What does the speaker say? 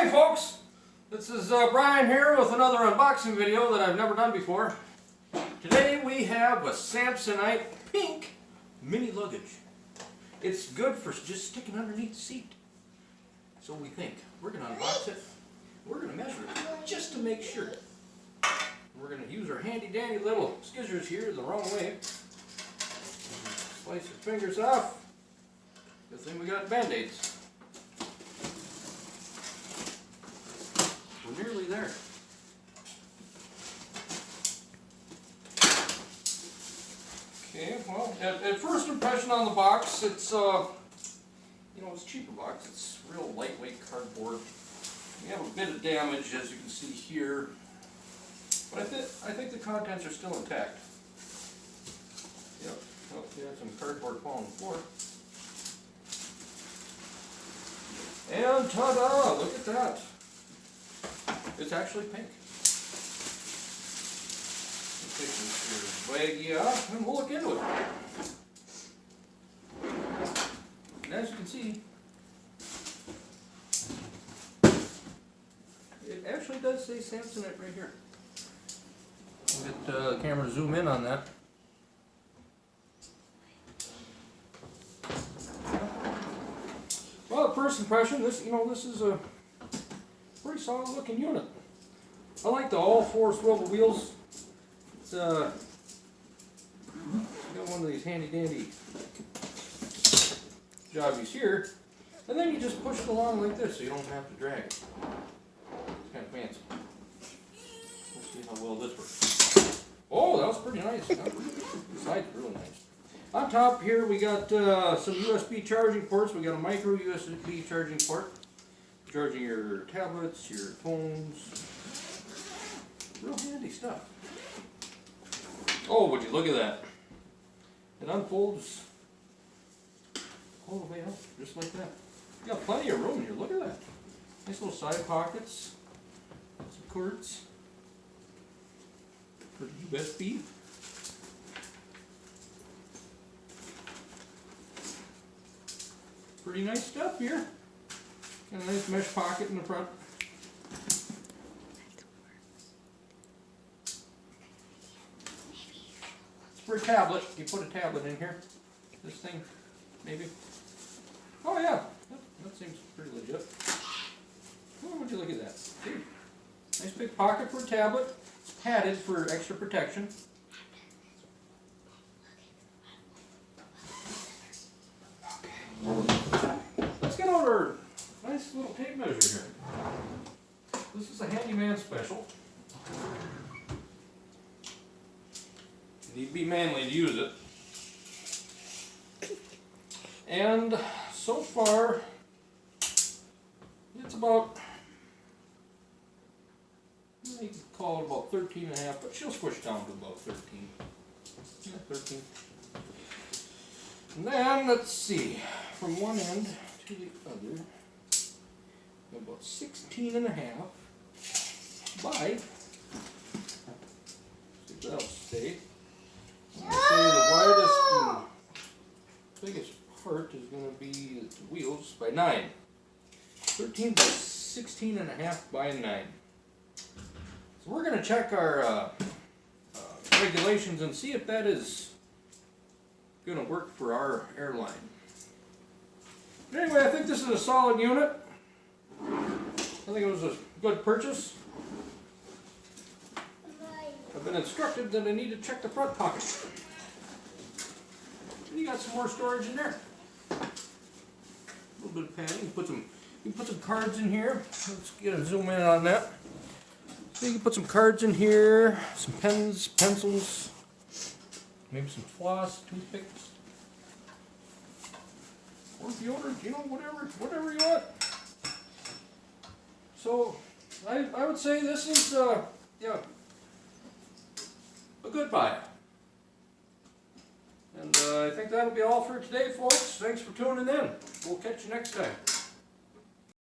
Hey folks, this is Brian here with another unboxing video that I've never done before. Today we have a Samsonite pink mini luggage. It's good for just sticking underneath the seat. So we think we're going to unbox it. We're going to measure it just to make sure. We're going to use our handy dandy little scissors here the wrong way. Slice your fingers off. Good thing we got band-aids. We're nearly there. Okay, well, at first impression on the box, it's it's a cheaper box. It's real lightweight cardboard. We have a bit of damage, as you can see here, but I think the contents are still intact. Yep. Oh, yeah, some cardboard falling on the floor. And ta-da! Look at that. It's actually pink. Take this baggie off and we'll look into it. And as you can see, it actually does say Samsonite right here. Get the camera to zoom in on that. Well, at first impression, this is a pretty solid looking unit. I like the all four swivel wheels. It's got one of these handy dandy jobbies here, and then you just push it along like this so you don't have to drag it. It's kind of fancy. We'll see how well this works. Oh, that was pretty nice. The side's really nice. On top here we got some USB charging ports. We got a micro USB charging port. Charging your tablets, your phones. Real handy stuff. Oh, would you look at that. It unfolds all the way up, just like that. You got plenty of room here, look at that. Nice little side pockets. Some cords. For USB. Pretty nice stuff here. Got a nice mesh pocket in the front. It's for a tablet. You put a tablet in here. This thing, maybe. Oh yeah, that seems pretty legit. Oh, would you look at that? Dude. Nice big pocket for a tablet. It's padded for extra protection. Let's get out our nice little tape measure here. This is a handyman special. You need to be manly to use it. And so far, it's about, you can call it about 13 and a half, but she'll squish down to about 13. Yeah, 13. And then, let's see, from one end to the other, about 16 and a half by, see if that'll stay. I'm going to say the widest and biggest part is going to be the wheels by 9. 13 by 16 and a half by 9. So we're going to check our regulations and see if that is going to work for our airline. Anyway, I think this is a solid unit. I think it was a good purchase. I've been instructed that I need to check the front pocket. And you got some more storage in there. A little bit of padding. You can put some cards in here. Let's get a zoom in on that. So you can put some cards in here, some pens, pencils, maybe some floss, toothpicks, or deodorant, whatever you want. So I would say this is a good buy. And I think that'll be all for today, folks. Thanks for tuning in. We'll catch you next time.